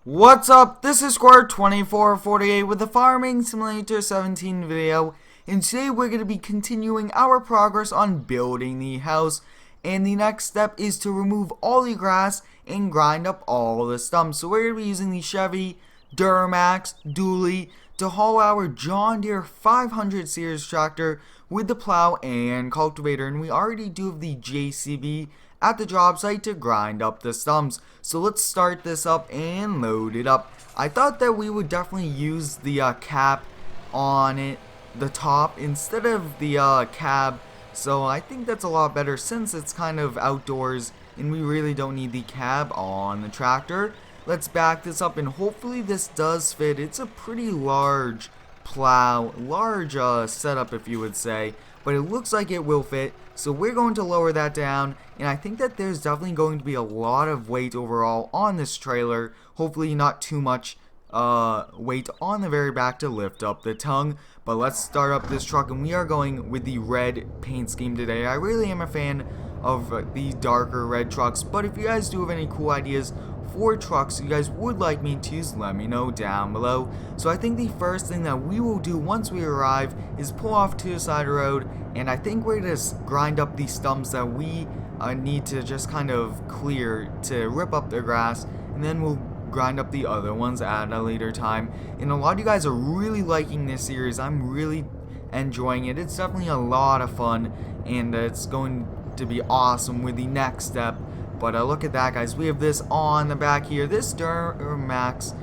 What's up? This is Square2448 with the Farming Simulator 17 video, and today we're going to be continuing our progress on building the house, and the next step is to remove all the grass and grind up all the stumps. So we're going to be using the Chevy Duramax Dually to haul our John Deere 500 series tractor with the plow and cultivator, and we already do have the JCB at the job site to grind up the stumps. So let's start this up and load it up. I thought that we would definitely use the cap on it, the top, instead of the cab. So I think that's a lot better since it's kind of outdoors and we really don't need the cab on the tractor. Let's back this up and hopefully this does fit. It's a pretty large plow, large setup if you would say, but it looks like it will fit. So we're going to lower that down, and I think that there's definitely going to be a lot of weight overall on this trailer. Hopefully not too much weight on the very back to lift up the tongue. But let's start up this truck, and we are going with the red paint scheme today. I really am a fan of these darker red trucks, but if you guys do have any cool ideas for trucks you guys would like me to use, let me know down below. So I think the first thing that we will do once we arrive is pull off to the side of the road, and I think we're going to grind up these stumps that we need to just kind of clear to rip up the grass, and then we'll grind up the other ones at a later time. And a lot of you guys are really liking this series. I'm really enjoying it. It's definitely a lot of fun, and it's going to be awesome with the next step. But look at that, guys. We have this on the back here. This Duramax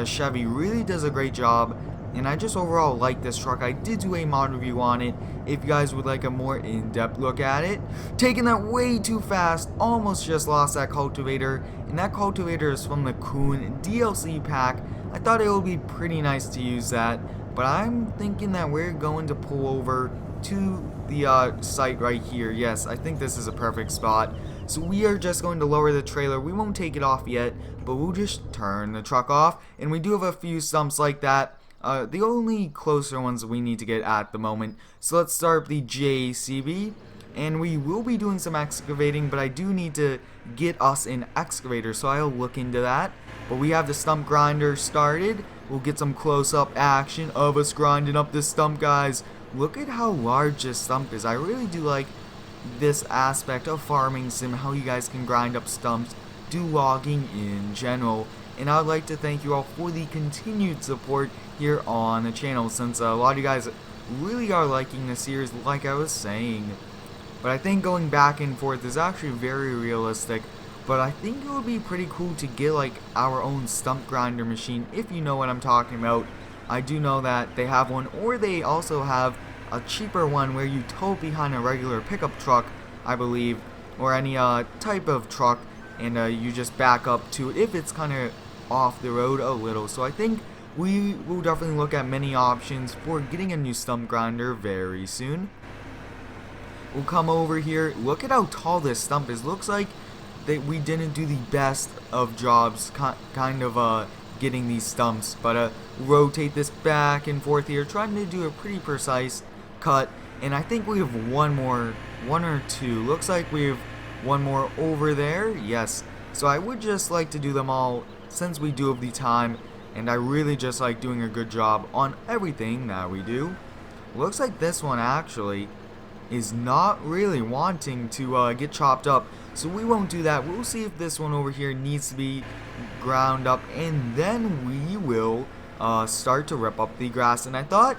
Chevy really does a great job, and I just overall like this truck. I did do a mod review on it if you guys would like a more in-depth look at it. Taking that way too fast, almost just lost that cultivator, and that cultivator is from the Coon DLC pack. I thought it would be pretty nice to use that, but I'm thinking that we're going to pull over to the site right here. Yes, I think this is a perfect spot. So we are just going to lower the trailer. We won't take it off yet, but we'll just turn the truck off. And we do have a few stumps like that. The only closer ones we need to get at the moment. So let's start the JCB. And we will be doing some excavating, but I do need to get us an excavator, so I'll look into that. But we have the stump grinder started. We'll get some close-up action of us grinding up this stump, guys. Look at how large this stump is. I really do like this aspect of farming sim, how you guys can grind up stumps, do logging in general. And I would like to thank you all for the continued support here on the channel, since a lot of you guys really are liking the series, like I was saying. But I think going back and forth is actually very realistic. But I think it would be pretty cool to get like our own stump grinder machine, if you know what I'm talking about. I do know that they have one, or they also have a cheaper one where you tow behind a regular pickup truck, I believe, or any type of truck, and you just back up to it if it's kind of off the road a little. So I think we will definitely look at many options for getting a new stump grinder very soon. We'll come over here. Look at how tall this stump is. Looks like that we didn't do the best of jobs kind of getting these stumps, but rotate this back and forth here, trying to do a pretty precise cut. And I think we have one or two. Looks like we have one more over there. Yes, so I would just like to do them all since we do have the time, and I really just like doing a good job on everything that we do. Looks like this one actually is not really wanting to get chopped up, so we won't do that. We'll see if this one over here needs to be ground up, and then we will start to rip up the grass. And I thought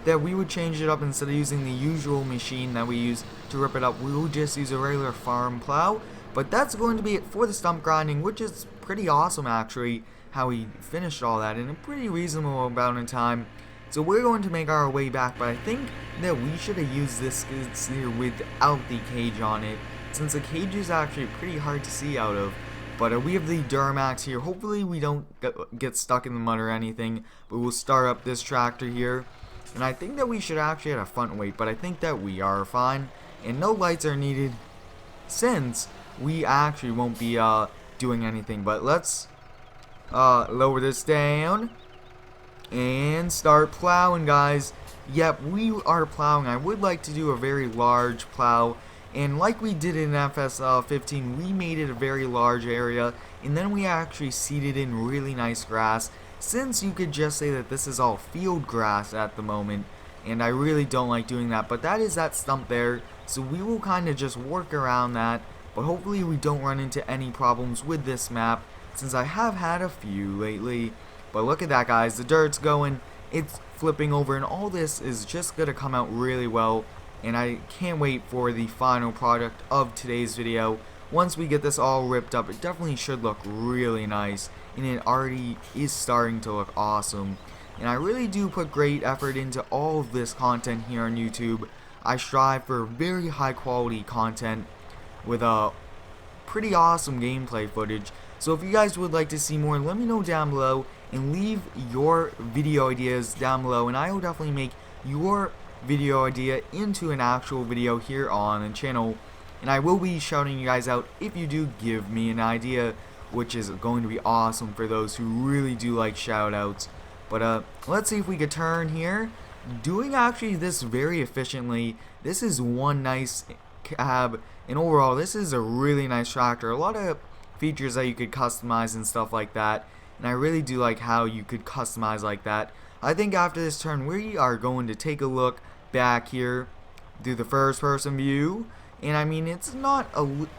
that we would change it up. Instead of using the usual machine that we use to rip it up, we will just use a regular farm plow. But that's going to be it for the stump grinding, which is pretty awesome actually, how we finished all that in a pretty reasonable amount of time. So we're going to make our way back, but I think that we should have used this skid steer without the cage on it, since the cage is actually pretty hard to see out of. But we have the Duramax here. Hopefully we don't get stuck in the mud or anything, but we'll start up this tractor here. And I think that we should actually have a front weight, but I think that we are fine. And no lights are needed, since we actually won't be doing anything. But let's lower this down and start plowing, guys. Yep, we are plowing. I would like to do a very large plow And like we did in FS15, we made it a very large area, and then we actually seeded in really nice grass, since you could just say that this is all field grass at the moment, and I really don't like doing that, but that is that stump there, so we will kind of just work around that, but hopefully we don't run into any problems with this map, since I have had a few lately. But look at that, guys, the dirt's going, it's flipping over, and all this is just going to come out really well. And I can't wait for the final product of today's video. Once we get this all ripped up, it definitely should look really nice, and it already is starting to look awesome. And I really do put great effort into all of this content here on YouTube. I strive for very high quality content with a pretty awesome gameplay footage. So if you guys would like to see more, let me know down below and leave your video ideas down below, and I will definitely make your video idea into an actual video here on the channel, and I will be shouting you guys out if you do give me an idea, which is going to be awesome for those who really do like shoutouts. But let's see if we could turn here, doing actually this very efficiently. This is one nice cab, and overall this is a really nice tractor, a lot of features that you could customize and stuff like that, and I really do like how you could customize like that. I think after this turn we are going to take a look back here, do the first person view, and I mean it's not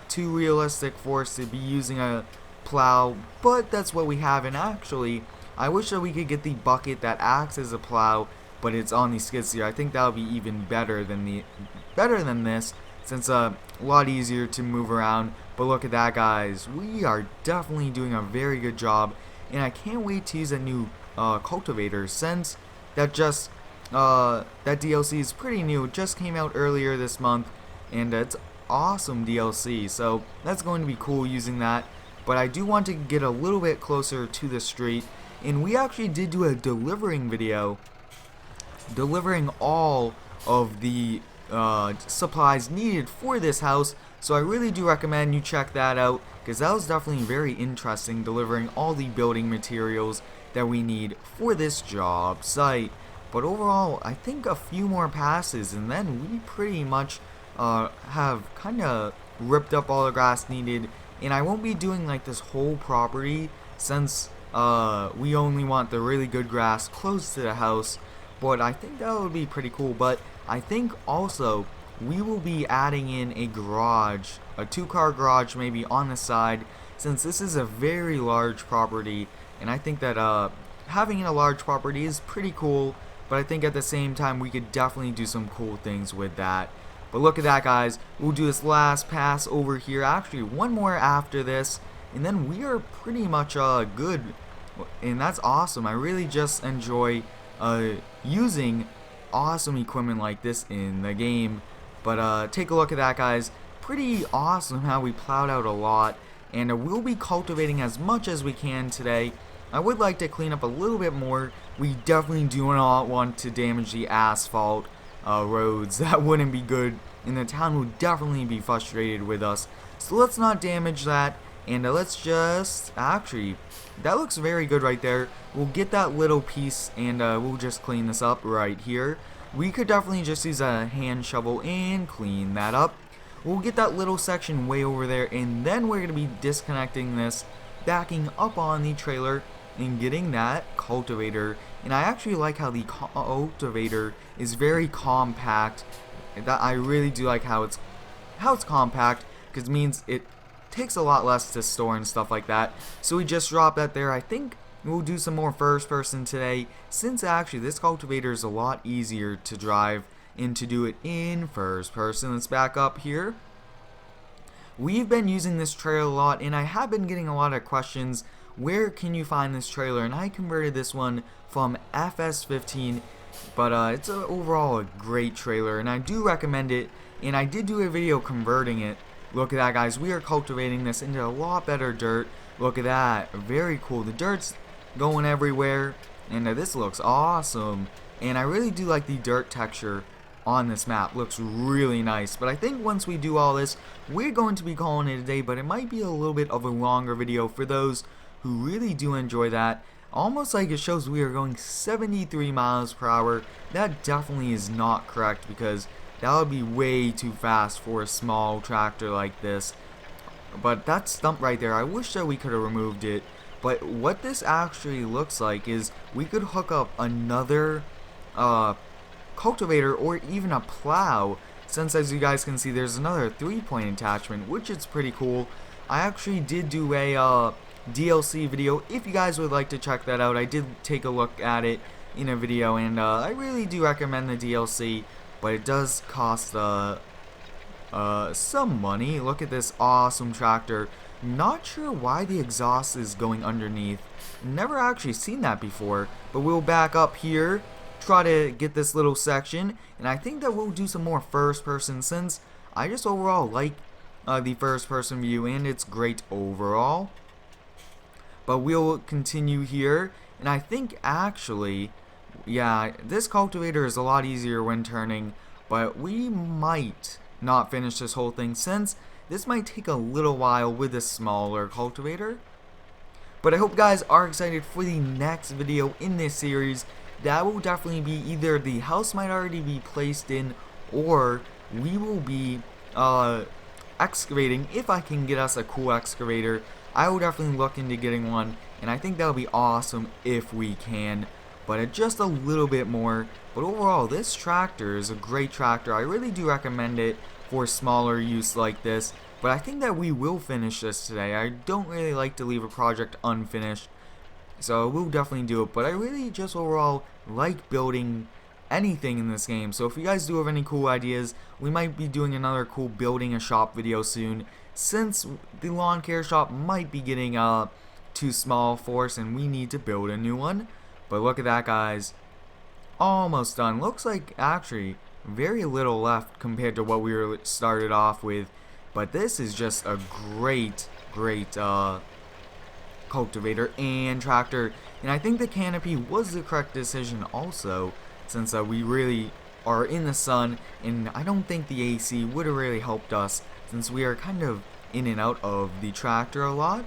too realistic for us to be using a plow, but that's what we have. And actually I wish that we could get the bucket that acts as a plow, but it's on the skid steer. I think that would be even better than this, since a lot easier to move around. But look at that, guys, we are definitely doing a very good job, and I can't wait to use a new cultivator, since that that DLC is pretty new. It just came out earlier this month, and it's awesome DLC, so that's going to be cool using that. But I do want to get a little bit closer to the street, and we actually did do a delivering video, delivering all of the supplies needed for this house. So I really do recommend you check that out, because that was definitely very interesting, delivering all the building materials that we need for this job site. But overall, I think a few more passes, and then we pretty much have kind of ripped up all the grass needed. And I won't be doing like this whole property, since we only want the really good grass close to the house. But I think that would be pretty cool. But I think also we will be adding in a garage, a 2-car garage maybe on the side, since this is a very large property. And I think that having in a large property is pretty cool, but I think at the same time we could definitely do some cool things with that. But look at that, guys, we'll do this last pass over here, actually one more after this, and then we are pretty much good, and that's awesome. I really just enjoy using awesome equipment like this in the game. But take a look at that, guys, pretty awesome how we plowed out a lot, and we'll be cultivating as much as we can today. I would like to clean up a little bit more. We definitely do not want to damage the asphalt roads. That wouldn't be good, and the town would definitely be frustrated with us. So let's not damage that, and let's just, actually, that looks very good right there. We'll get that little piece, and we'll just clean this up right here. We could definitely just use a hand shovel and clean that up. We'll get that little section way over there, and then we're going to be disconnecting this, backing up on the trailer, and getting that cultivator. And I actually like how the cultivator is very compact. That I really do like how it's compact, because it means it takes a lot less to store and stuff like that. So we just drop that there. I think we'll do some more first person today, since actually this cultivator is a lot easier to drive and to do it in first person. Let's back up here. We've been using this trailer a lot, and I have been getting a lot of questions, where can you find this trailer? And I converted this one from FS15, but it's overall a great trailer, and I do recommend it, and I did do a video converting it. Look at that, guys, we are cultivating this into a lot better dirt. Look at that, very cool. The dirt's going everywhere, and this looks awesome, and I really do like the dirt texture on this map. Looks really nice. But I think once we do all this, we're going to be calling it a day, but it might be a little bit of a longer video for those who really do enjoy that. Almost like it shows we are going 73 miles per hour. That definitely is not correct, because that would be way too fast for a small tractor like this. But that stump right there, I wish that we could have removed it. But what this actually looks like is we could hook up another cultivator or even a plow, since as you guys can see there's another 3-point attachment, which is pretty cool. I actually did do a DLC video. If you guys would like to check that out, I did take a look at it in a video, and I really do recommend the DLC, but it does cost some money. Look at this awesome tractor. Not sure why the exhaust is going underneath. Never actually seen that before, but we'll back up here, try to get this little section, and I think that we'll do some more first person, since I just overall like the first person view and it's great overall. But we'll continue here, and I think actually, yeah, this cultivator is a lot easier when turning, but we might not finish this whole thing, since this might take a little while with a smaller cultivator. But I hope you guys are excited for the next video in this series. That will definitely be either the house might already be placed in, or we will be excavating. If I can get us a cool excavator, I will definitely look into getting one, and I think that would be awesome if we can. But just a little bit more. But overall, this tractor is a great tractor. I really do recommend it for smaller use like this. But I think that we will finish this today. I don't really like to leave a project unfinished, so we'll definitely do it. But I really just overall like building anything in this game. So if you guys do have any cool ideas, we might be doing another cool building a shop video soon, since the lawn care shop might be getting too small for us and we need to build a new one. But look at that, guys. Almost done. Looks like actually very little left compared to what we were started off with. But this is just a great cultivator and tractor. And I think the canopy was the correct decision also, since we really are in the sun, and I don't think the AC would have really helped us, since we are kind of in and out of the tractor a lot.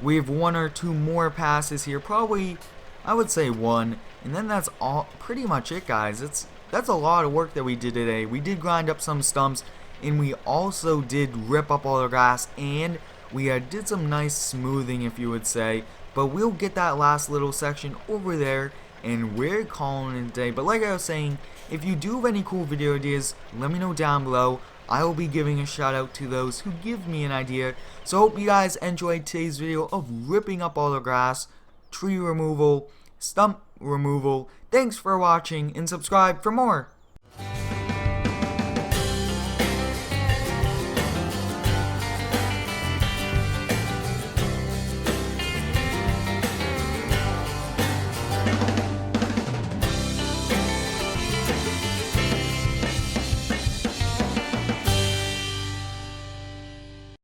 We have 1 or 2 more passes here, probably I would say 1, and then that's all pretty much it, guys. That's a lot of work that we did today. We did grind up some stumps, and we also did rip up all the grass, and we did some nice smoothing, if you would say. But we'll get that last little section over there, and we're calling it a day. But like I was saying, if you do have any cool video ideas, let me know down below. I will be giving a shout out to those who give me an idea. So hope you guys enjoyed today's video of ripping up all the grass, tree removal, stump removal. Thanks for watching, and subscribe for more.